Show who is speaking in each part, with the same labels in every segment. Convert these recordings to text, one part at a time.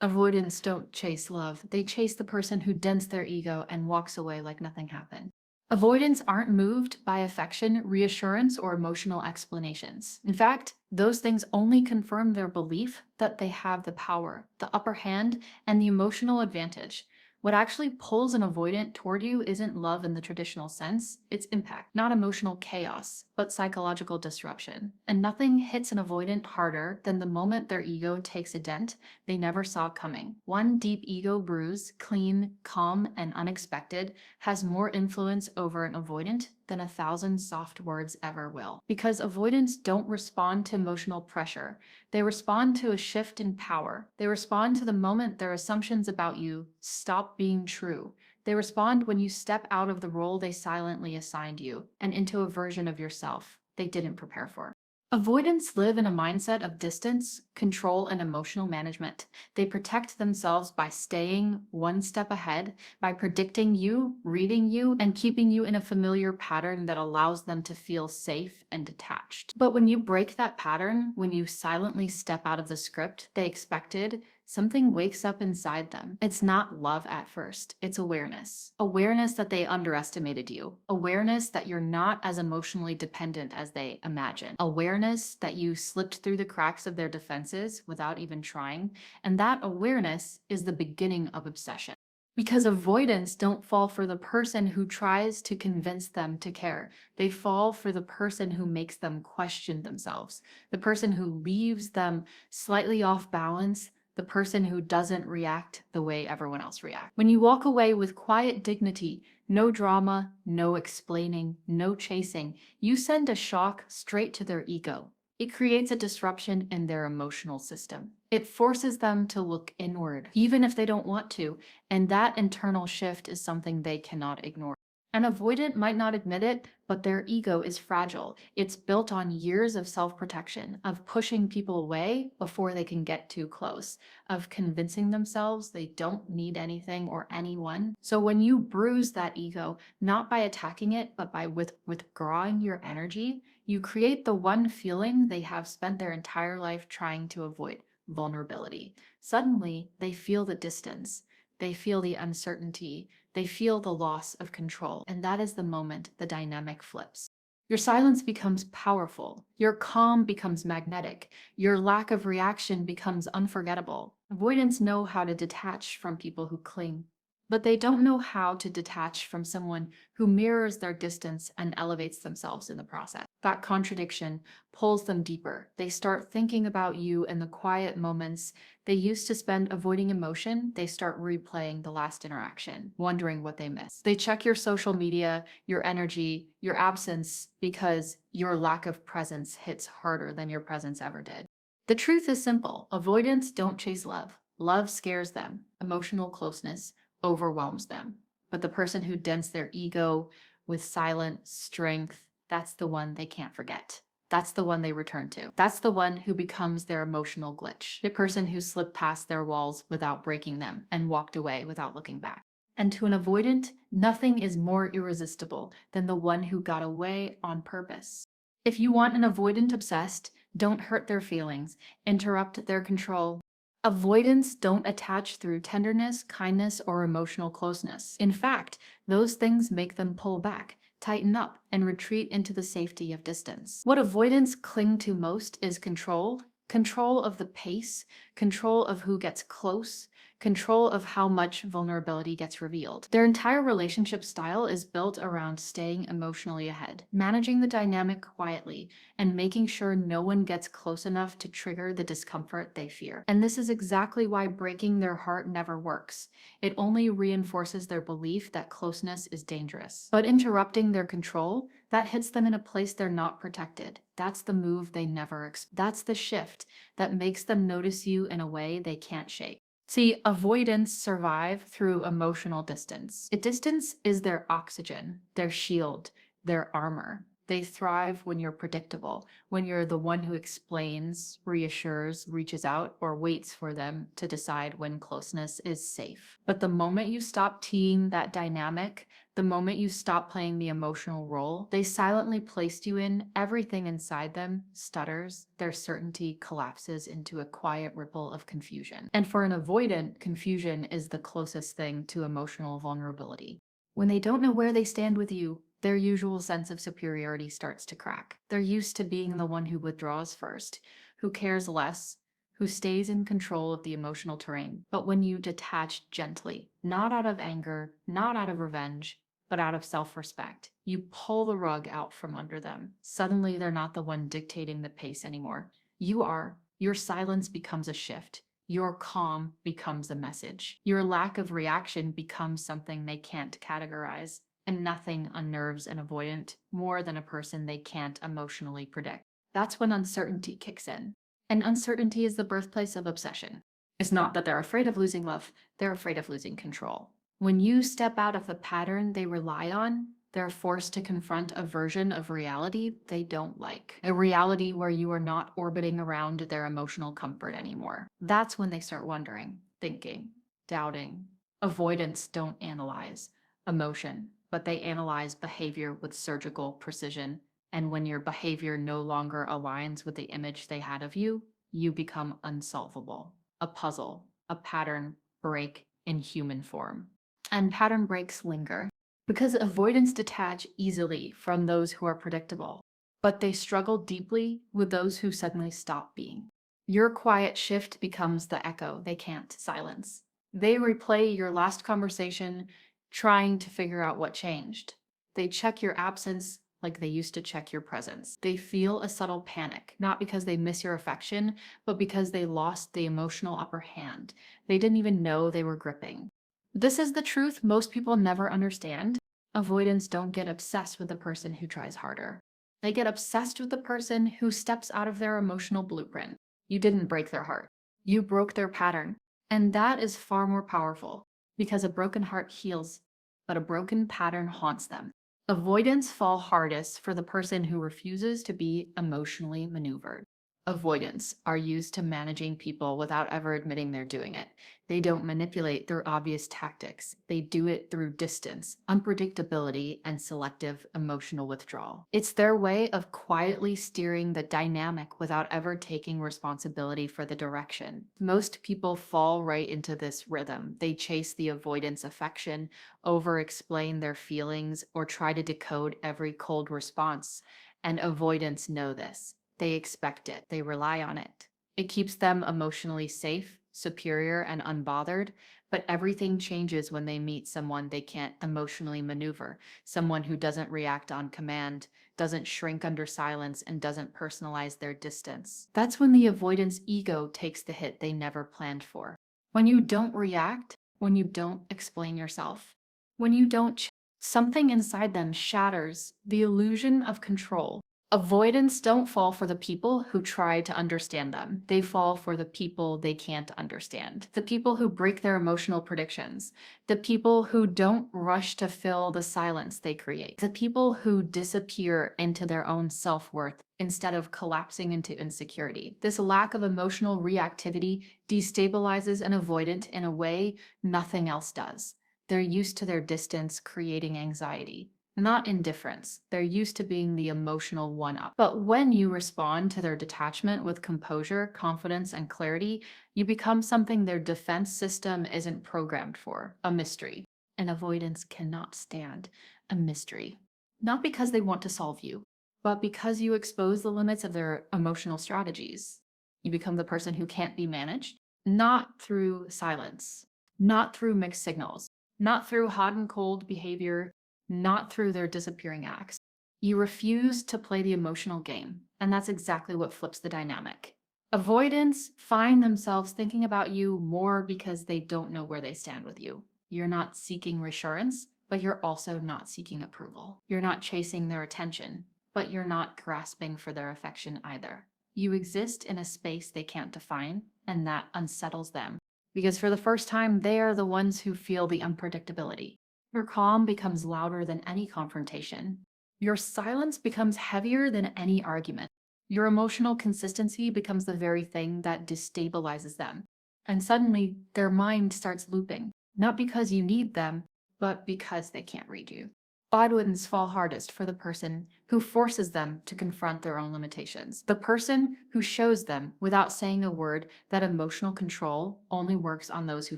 Speaker 1: Avoidants don't chase love. They chase the person who dents their ego and walks away like nothing happened. Avoidants aren't moved by affection, reassurance, or emotional explanations. In fact, those things only confirm their belief that they have the power, the upper hand, and the emotional advantage. What actually pulls an avoidant toward you isn't love in the traditional sense, it's impact, not emotional chaos, but psychological disruption. And nothing hits an avoidant harder than the moment their ego takes a dent they never saw coming. One deep ego bruise, clean, calm, and unexpected, has more influence over an avoidant than 1,000 soft words ever will. Because avoidants don't respond to emotional pressure, they respond to a shift in power. They respond to the moment their assumptions about you stop being true. They respond when you step out of the role they silently assigned you and into a version of yourself they didn't prepare for. Avoidants live in a mindset of distance, control, and emotional management. They protect themselves by staying one step ahead, by predicting you, reading you, and keeping you in a familiar pattern that allows them to feel safe and detached. But when you break that pattern, when you silently step out of the script they expected, something wakes up inside them. It's not love at first, it's awareness. Awareness that they underestimated you. Awareness that you're not as emotionally dependent as they imagine. Awareness that you slipped through the cracks of their defenses without even trying. And that awareness is the beginning of obsession. Because avoidants don't fall for the person who tries to convince them to care. They fall for the person who makes them question themselves, the person who leaves them slightly off balance, the person who doesn't react the way everyone else reacts. When you walk away with quiet dignity, no drama, no explaining, no chasing, you send a shock straight to their ego. It creates a disruption in their emotional system. It forces them to look inward, even if they don't want to, and that internal shift is something they cannot ignore. An avoidant might not admit it, but their ego is fragile. It's built on years of self-protection, of pushing people away before they can get too close, of convincing themselves they don't need anything or anyone. So when you bruise that ego, not by attacking it, but by withdrawing your energy, you create the one feeling they have spent their entire life trying to avoid: vulnerability. Suddenly, they feel the distance. They feel the uncertainty. They feel the loss of control. And that is the moment the dynamic flips. Your silence becomes powerful. Your calm becomes magnetic. Your lack of reaction becomes unforgettable. Avoidants know how to detach from people who cling, but they don't know how to detach from someone who mirrors their distance and elevates themselves in the process. That contradiction pulls them deeper. They start thinking about you in the quiet moments they used to spend avoiding emotion. They start replaying the last interaction, wondering what they missed. They check your social media, your energy, your absence, because your lack of presence hits harder than your presence ever did. The truth is simple. Avoidants don't chase love. Love scares them. Emotional closeness overwhelms them. But the person who dents their ego with silent strength, that's the one they can't forget. That's the one they return to. That's the one who becomes their emotional glitch. The person who slipped past their walls without breaking them and walked away without looking back. And to an avoidant, nothing is more irresistible than the one who got away on purpose. If you want an avoidant obsessed, don't hurt their feelings, interrupt their control. Avoidants don't attach through tenderness, kindness, or emotional closeness. In fact, those things make them pull back, tighten up, and retreat into the safety of distance. What avoidants cling to most is control. Control of the pace, control of who gets close, control of how much vulnerability gets revealed. Their entire relationship style is built around staying emotionally ahead, managing the dynamic quietly, and making sure no one gets close enough to trigger the discomfort they fear. And this is exactly why breaking their heart never works. It only reinforces their belief that closeness is dangerous. But interrupting their control, that hits them in a place they're not protected. That's the move they never expect. That's the shift that makes them notice you in a way they can't shake. See, avoidants survive through emotional distance. Distance is their oxygen, their shield, their armor. They thrive when you're predictable, when you're the one who explains, reassures, reaches out, or waits for them to decide when closeness is safe. But the moment you stop teeing that dynamic, the moment you stop playing the emotional role they silently placed you in, everything inside them stutters, their certainty collapses into a quiet ripple of confusion. And for an avoidant, confusion is the closest thing to emotional vulnerability. When they don't know where they stand with you, their usual sense of superiority starts to crack. They're used to being the one who withdraws first, who cares less, who stays in control of the emotional terrain. But when you detach gently, not out of anger, not out of revenge, but out of self-respect, you pull the rug out from under them. Suddenly, they're not the one dictating the pace anymore. You are. Your silence becomes a shift. Your calm becomes a message. Your lack of reaction becomes something they can't categorize. And nothing unnerves an avoidant more than a person they can't emotionally predict. That's when uncertainty kicks in. And uncertainty is the birthplace of obsession. It's not that they're afraid of losing love, they're afraid of losing control. When you step out of the pattern they rely on, they're forced to confront a version of reality they don't like. A reality where you are not orbiting around their emotional comfort anymore. That's when they start wondering, thinking, doubting. Avoidants don't analyze emotion, but they analyze behavior with surgical precision. And when your behavior no longer aligns with the image they had of you, you become unsolvable. A puzzle, a pattern break in human form. And pattern breaks linger because avoidants detach easily from those who are predictable, but they struggle deeply with those who suddenly stop being. Your quiet shift becomes the echo they can't silence. They replay your last conversation, trying to figure out what changed. They check your absence like they used to check your presence. They feel a subtle panic, not because they miss your affection, but because they lost the emotional upper hand they didn't even know they were gripping. This is the truth most people never understand. Avoidants don't get obsessed with the person who tries harder. They get obsessed with the person who steps out of their emotional blueprint. You didn't break their heart. You broke their pattern. And that is far more powerful because a broken heart heals, but a broken pattern haunts them. Avoidants fall hardest for the person who refuses to be emotionally maneuvered. Avoidants are used to managing people without ever admitting they're doing it. They don't manipulate through obvious tactics. They do it through distance, unpredictability, and selective emotional withdrawal. It's their way of quietly steering the dynamic without ever taking responsibility for the direction. Most people fall right into this rhythm. They chase the avoidance affection, over-explain their feelings, or try to decode every cold response. And avoidants know this. They expect it. They rely on it. It keeps them emotionally safe, superior, and unbothered, but everything changes when they meet someone they can't emotionally maneuver, someone who doesn't react on command, doesn't shrink under silence, and doesn't personalize their distance. That's when the avoidance ego takes the hit they never planned for. When you don't react, when you don't explain yourself, when you don't something inside them shatters the illusion of control. Avoidants don't fall for the people who try to understand them. They fall for the people they can't understand. The people who break their emotional predictions. The people who don't rush to fill the silence they create. The people who disappear into their own self-worth instead of collapsing into insecurity. This lack of emotional reactivity destabilizes an avoidant in a way nothing else does. They're used to their distance creating anxiety. Not indifference. They're used to being the emotional one-up. But when you respond to their detachment with composure, confidence, and clarity, you become something their defense system isn't programmed for, a mystery. And avoidance cannot stand a mystery. Not because they want to solve you, but because you expose the limits of their emotional strategies. You become the person who can't be managed, not through silence, not through mixed signals, not through hot and cold behavior, not through their disappearing acts. You refuse to play the emotional game, and that's exactly what flips the dynamic. Avoidants find themselves thinking about you more because they don't know where they stand with you. You're not seeking reassurance, but you're also not seeking approval. You're not chasing their attention, but you're not grasping for their affection either. You exist in a space they can't define, and that unsettles them. Because for the first time, they are the ones who feel the unpredictability. Your calm becomes louder than any confrontation. Your silence becomes heavier than any argument. Your emotional consistency becomes the very thing that destabilizes them. And suddenly, their mind starts looping, not because you need them, but because they can't read you. Odd ones fall hardest for the person who forces them to confront their own limitations. The person who shows them, without saying a word, that emotional control only works on those who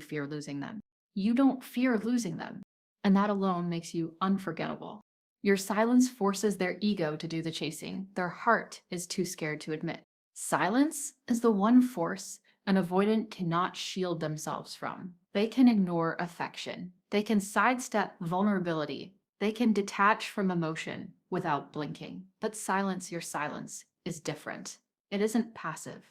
Speaker 1: fear losing them. You don't fear losing them, and that alone makes you unforgettable. Your silence forces their ego to do the chasing. Their heart is too scared to admit. Silence is the one force an avoidant cannot shield themselves from. They can ignore affection. They can sidestep vulnerability. They can detach from emotion without blinking. But your silence is different. It isn't passive.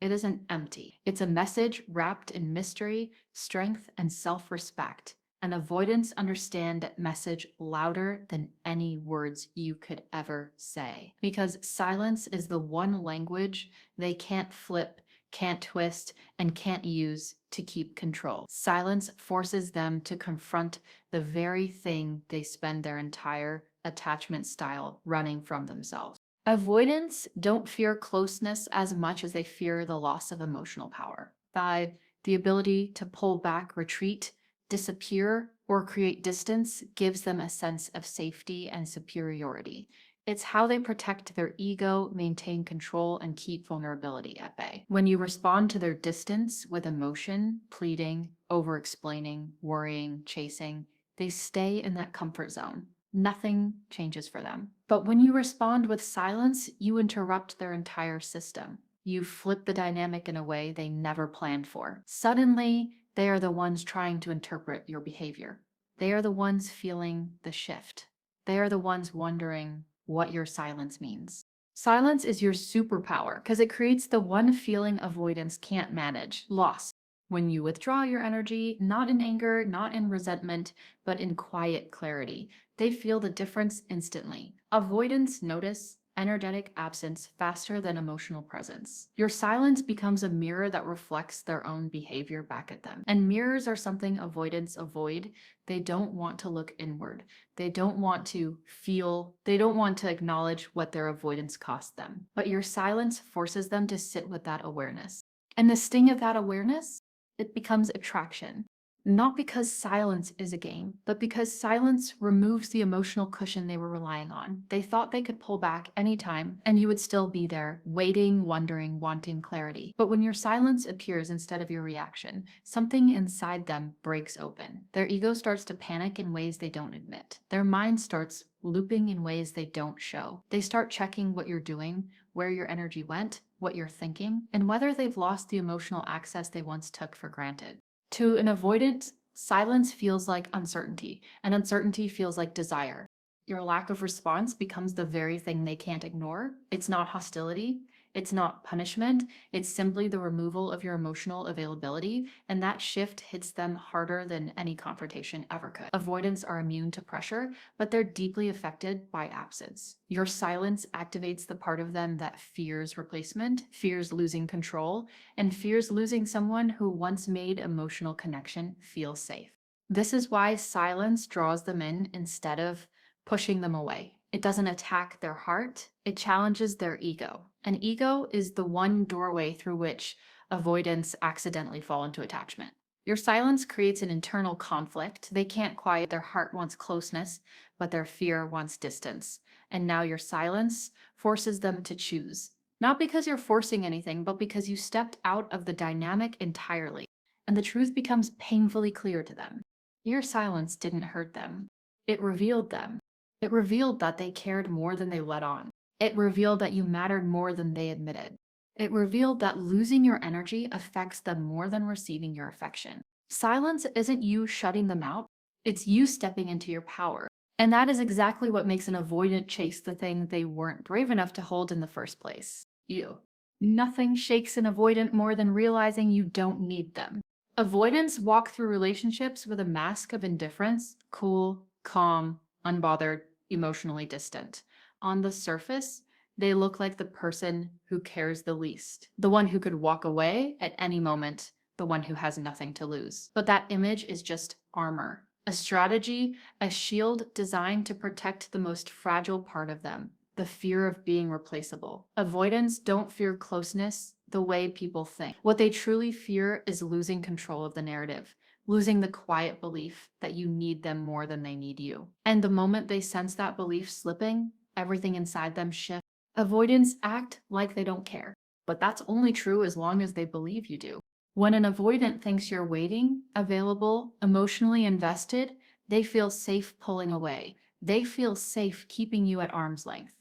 Speaker 1: It isn't empty. It's a message wrapped in mystery, strength, and self respect. And avoidants understand that message louder than any words you could ever say. Because silence is the one language they can't flip, can't twist, and can't use to keep control. Silence forces them to confront the very thing they spend their entire attachment style running from themselves. Avoidants don't fear closeness as much as they fear the loss of emotional power. By the ability to pull back, retreat, disappear, or create distance gives them a sense of safety and superiority. It's how they protect their ego, maintain control, and keep vulnerability at bay. When you respond to their distance with emotion, pleading, over explaining, worrying, chasing, they stay in that comfort zone. Nothing changes for them. But when you respond with silence, you interrupt their entire system. You flip the dynamic in a way they never planned for. Suddenly, they are the ones trying to interpret your behavior. They are the ones feeling the shift. They are the ones wondering what your silence means. Silence is your superpower because it creates the one feeling avoidance can't manage, loss. When you withdraw your energy, not in anger, not in resentment, but in quiet clarity, they feel the difference instantly. Avoidants notice energetic absence faster than emotional presence. Your silence becomes a mirror that reflects their own behavior back at them. And mirrors are something avoidants avoid. They don't want to look inward. They don't want to feel, they don't want to acknowledge what their avoidance cost them. But your silence forces them to sit with that awareness. And the sting of that awareness, it becomes attraction. Not because silence is a game, but because silence removes the emotional cushion they were relying on. They thought they could pull back anytime and you would still be there, waiting, wondering, wanting clarity. But when your silence appears instead of your reaction, something inside them breaks open. Their ego starts to panic in ways they don't admit. Their mind starts looping in ways they don't show. They start checking what you're doing, where your energy went, what you're thinking, and whether they've lost the emotional access they once took for granted. To an avoidant, silence feels like uncertainty, and uncertainty feels like desire. Your lack of response becomes the very thing they can't ignore. It's not hostility, it's not punishment, it's simply the removal of your emotional availability, and that shift hits them harder than any confrontation ever could. Avoidants are immune to pressure, but they're deeply affected by absence. Your silence activates the part of them that fears replacement, fears losing control, and fears losing someone who once made emotional connection feel safe. This is why silence draws them in instead of pushing them away. It doesn't attack their heart, it challenges their ego. And ego is the one doorway through which avoidants accidentally fall into attachment. Your silence creates an internal conflict. They can't quiet their heart wants closeness, but their fear wants distance. And now your silence forces them to choose. Not because you're forcing anything, but because you stepped out of the dynamic entirely. And the truth becomes painfully clear to them. Your silence didn't hurt them. It revealed them. It revealed that they cared more than they let on. It revealed that you mattered more than they admitted. It revealed that losing your energy affects them more than receiving your affection. Silence isn't you shutting them out, it's you stepping into your power. And that is exactly what makes an avoidant chase the thing they weren't brave enough to hold in the first place. You. Nothing shakes an avoidant more than realizing you don't need them. Avoidants walk through relationships with a mask of indifference, cool, calm, unbothered, emotionally distant. On the surface, they look like the person who cares the least, the one who could walk away at any moment, the one who has nothing to lose. But that image is just armor. A strategy, a shield designed to protect the most fragile part of them, the fear of being replaceable. Avoidants don't fear closeness the way people think. What they truly fear is losing control of the narrative, losing the quiet belief that you need them more than they need you. And the moment they sense that belief slipping, everything inside them shifts. Avoidants act like they don't care, but that's only true as long as they believe you do. When an avoidant thinks you're waiting, available, emotionally invested, they feel safe pulling away. They feel safe keeping you at arm's length.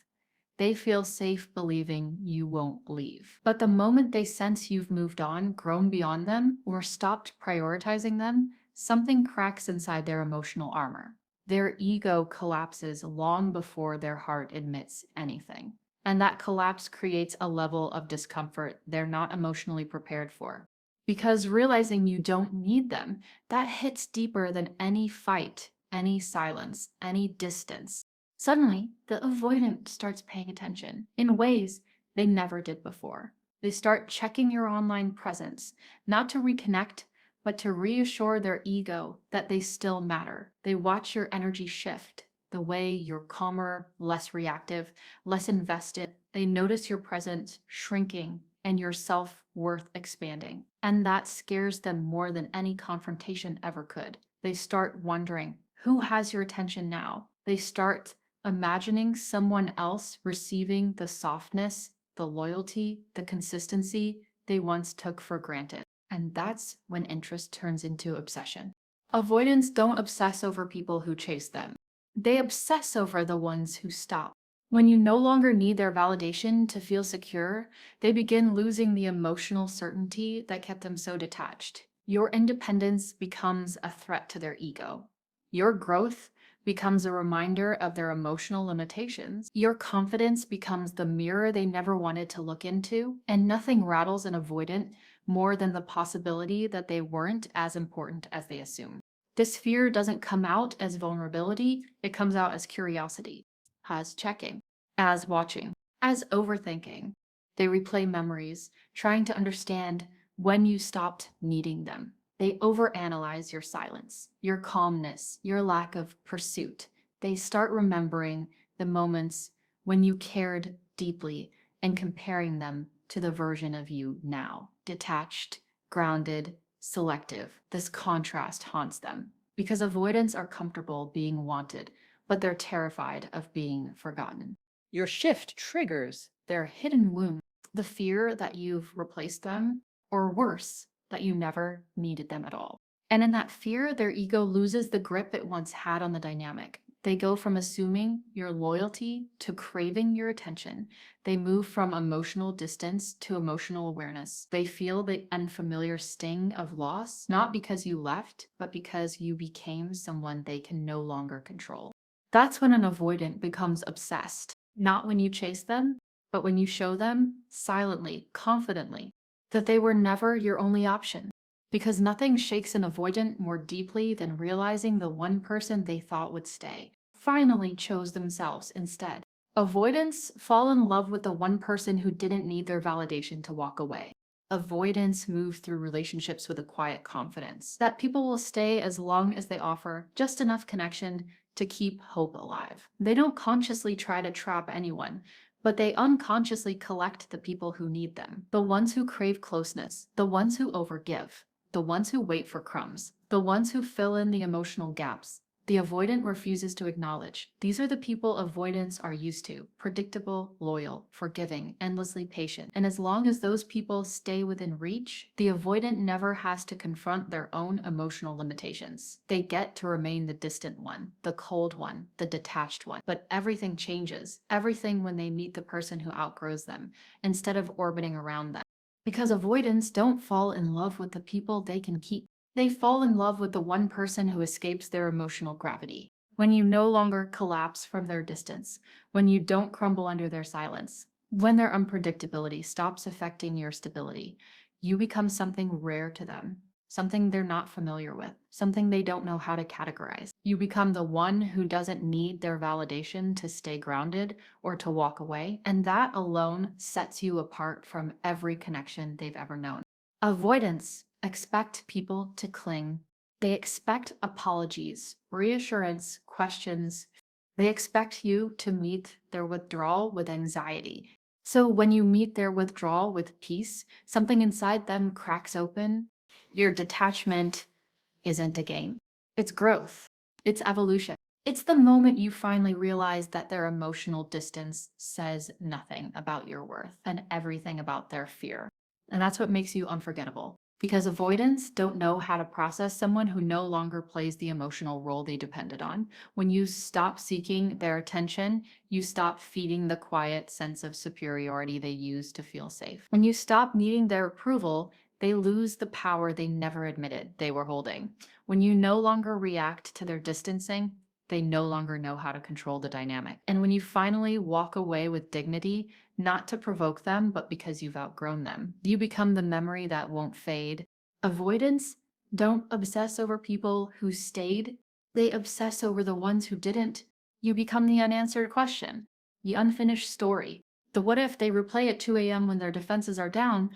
Speaker 1: They feel safe believing you won't leave. But the moment they sense you've moved on, grown beyond them, or stopped prioritizing them, something cracks inside their emotional armor. Their ego collapses long before their heart admits anything. And that collapse creates a level of discomfort they're not emotionally prepared for. Because realizing you don't need them, that hits deeper than any fight, any silence, any distance. Suddenly, the avoidant starts paying attention in ways they never did before. They start checking your online presence, not to reconnect, but to reassure their ego that they still matter. They watch your energy shift, the way you're calmer, less reactive, less invested. They notice your presence shrinking and your self-worth expanding. And that scares them more than any confrontation ever could. They start wondering, who has your attention now? They start imagining someone else receiving the softness, the loyalty, the consistency they once took for granted. And that's when interest turns into obsession. Avoidants don't obsess over people who chase them. They obsess over the ones who stop. When you no longer need their validation to feel secure, they begin losing the emotional certainty that kept them so detached. Your independence becomes a threat to their ego. Your growth becomes a reminder of their emotional limitations. Your confidence becomes the mirror they never wanted to look into, and nothing rattles an avoidant more than the possibility that they weren't as important as they assumed. This fear doesn't come out as vulnerability, it comes out as curiosity, as checking, as watching, as overthinking. They replay memories, trying to understand when you stopped needing them. They overanalyze your silence, your calmness, your lack of pursuit. They start remembering the moments when you cared deeply and comparing them to the version of you now. Detached, grounded, selective. This contrast haunts them because avoidants are comfortable being wanted, but they're terrified of being forgotten. Your shift triggers their hidden wound, the fear that you've replaced them, or worse, that you never needed them at all. And in that fear, their ego loses the grip it once had on the dynamic. They go from assuming your loyalty to craving your attention. They move from emotional distance to emotional awareness. They feel the unfamiliar sting of loss, not because you left, but because you became someone they can no longer control. That's when an avoidant becomes obsessed, not when you chase them, but when you show them, silently, confidently, that they were never your only option. Because nothing shakes an avoidant more deeply than realizing the one person they thought would stay finally chose themselves instead. Avoidants fall in love with the one person who didn't need their validation to walk away. Avoidants move through relationships with a quiet confidence that people will stay as long as they offer just enough connection to keep hope alive. They don't consciously try to trap anyone, but they unconsciously collect the people who need them. The ones who crave closeness, the ones who overgive, the ones who wait for crumbs, the ones who fill in the emotional gaps. The avoidant refuses to acknowledge. These are the people avoidants are used to: predictable, loyal, forgiving, endlessly patient. And as long as those people stay within reach, the avoidant never has to confront their own emotional limitations. They get to remain the distant one, the cold one, the detached one. But everything changes. Everything when they meet the person who outgrows them, instead of orbiting around them. Because avoidants don't fall in love with the people they can keep. They fall in love with the one person who escapes their emotional gravity. When you no longer collapse from their distance, when you don't crumble under their silence, when their unpredictability stops affecting your stability, you become something rare to them, something they're not familiar with, something they don't know how to categorize. You become the one who doesn't need their validation to stay grounded or to walk away, and that alone sets you apart from every connection they've ever known. Avoidance expect people to cling, They expect apologies, reassurance, questions. They expect you to meet their withdrawal with anxiety. So when you meet their withdrawal with peace, something inside them cracks open. Your detachment isn't a game. It's growth. It's evolution. It's the moment you finally realize that their emotional distance says nothing about your worth and everything about their fear. And that's what makes you unforgettable. Because avoidants don't know how to process someone who no longer plays the emotional role they depended on. When you stop seeking their attention, you stop feeding the quiet sense of superiority they use to feel safe. When you stop needing their approval, they lose the power they never admitted they were holding. When you no longer react to their distancing, they no longer know how to control the dynamic. And when you finally walk away with dignity, not to provoke them, but because you've outgrown them, you become the memory that won't fade. Avoidance don't obsess over people who stayed, they obsess over the ones who didn't. You become the unanswered question, the unfinished story. The what if they replay at 2 a.m. when their defenses are down,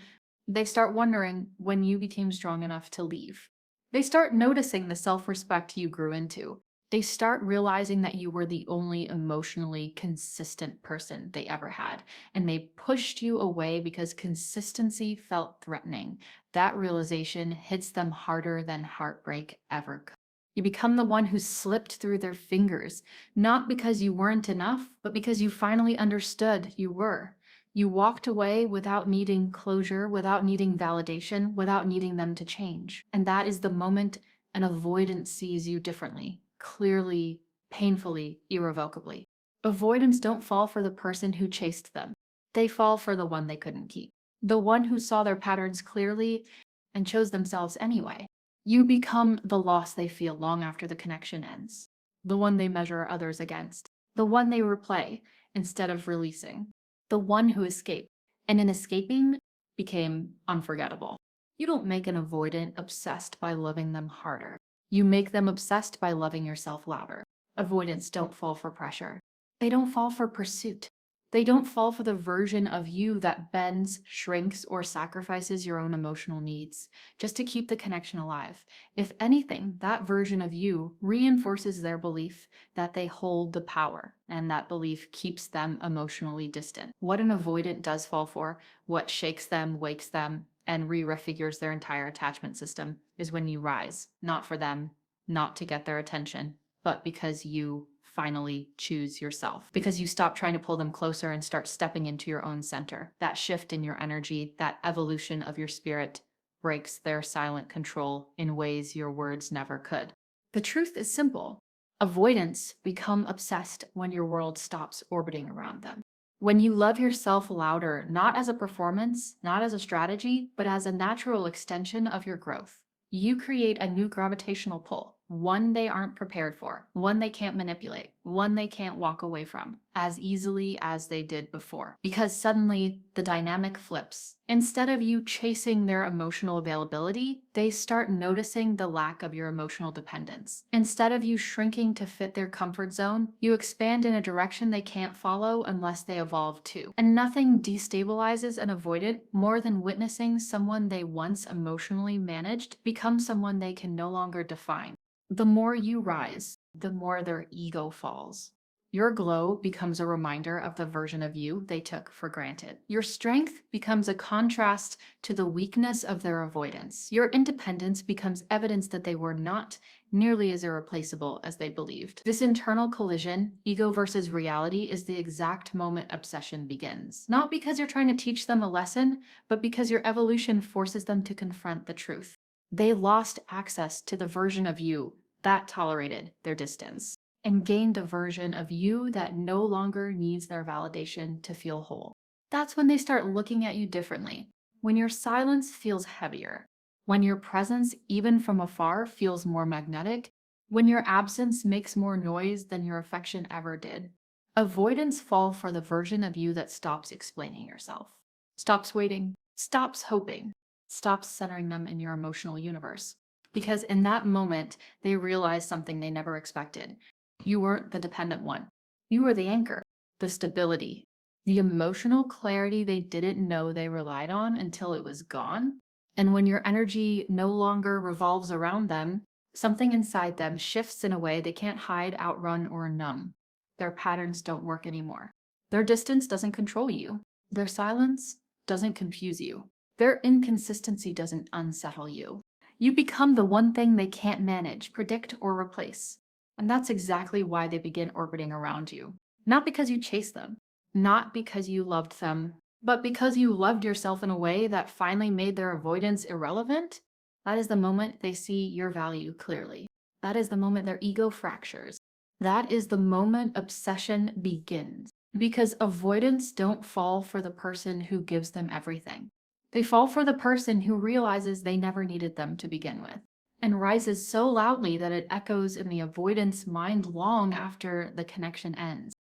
Speaker 1: they start wondering when you became strong enough to leave. They start noticing the self-respect you grew into. They start realizing that you were the only emotionally consistent person they ever had, and they pushed you away because consistency felt threatening. That realization hits them harder than heartbreak ever could. You become the one who slipped through their fingers, not because you weren't enough, but because you finally understood you were. You walked away without needing closure, without needing validation, without needing them to change. And that is the moment an avoidant sees you differently, clearly, painfully, irrevocably. Avoidants don't fall for the person who chased them. They fall for the one they couldn't keep. The one who saw their patterns clearly and chose themselves anyway. You become the loss they feel long after the connection ends. The one they measure others against. The one they replay instead of releasing. The one who escaped, and in escaping became unforgettable. You don't make an avoidant obsessed by loving them harder. You make them obsessed by loving yourself louder. Avoidants don't fall for pressure. They don't fall for pursuit. They don't fall for the version of you that bends, shrinks, or sacrifices your own emotional needs just to keep the connection alive. If anything, that version of you reinforces their belief that they hold the power, and that belief keeps them emotionally distant. What an avoidant does fall for, what shakes them, wakes them, and refigures their entire attachment system is when you rise, not for them, not to get their attention, but because you finally choose yourself, because you stop trying to pull them closer and start stepping into your own center. That shift in your energy, that evolution of your spirit breaks their silent control in ways your words never could. The truth is simple. Avoidants become obsessed when your world stops orbiting around them. When you love yourself louder, not as a performance, not as a strategy, but as a natural extension of your growth, you create a new gravitational pull, one they aren't prepared for, one they can't manipulate, one they can't walk away from as easily as they did before. Because suddenly the dynamic flips. Instead of you chasing their emotional availability, they start noticing the lack of your emotional dependence. Instead of you shrinking to fit their comfort zone, you expand in a direction they can't follow unless they evolve too. And nothing destabilizes an avoidant more than witnessing someone they once emotionally managed become someone they can no longer define. The more you rise, the more their ego falls. Your glow becomes a reminder of the version of you they took for granted. Your strength becomes a contrast to the weakness of their avoidance. Your independence becomes evidence that they were not nearly as irreplaceable as they believed. This internal collision, ego versus reality, is the exact moment obsession begins. Not because you're trying to teach them a lesson, but because your evolution forces them to confront the truth. They lost access to the version of you that tolerated their distance and gained a version of you that no longer needs their validation to feel whole. That's when they start looking at you differently. When your silence feels heavier. When your presence, even from afar, feels more magnetic. When your absence makes more noise than your affection ever did. Avoidants fall for the version of you that stops explaining yourself. Stops waiting. Stops hoping. Stops centering them in your emotional universe. Because in that moment, they realize something they never expected. You weren't the dependent one. You were the anchor, the stability, the emotional clarity they didn't know they relied on until it was gone. And when your energy no longer revolves around them, Something inside them shifts in a way they can't hide, outrun, or numb. Their patterns don't work anymore. Their distance doesn't control you. Their silence doesn't confuse you. Their inconsistency doesn't unsettle you. You become the one thing they can't manage, predict, or replace. And that's exactly why they begin orbiting around you. Not because you chase them, not because you loved them, but because you loved yourself in a way that finally made their avoidance irrelevant. That is the moment they see your value clearly. That is the moment their ego fractures. That is the moment obsession begins. Because avoidants don't fall for the person who gives them everything. They fall for the person who realizes they never needed them to begin with and rises so loudly that it echoes in the avoidance mind long after the connection ends.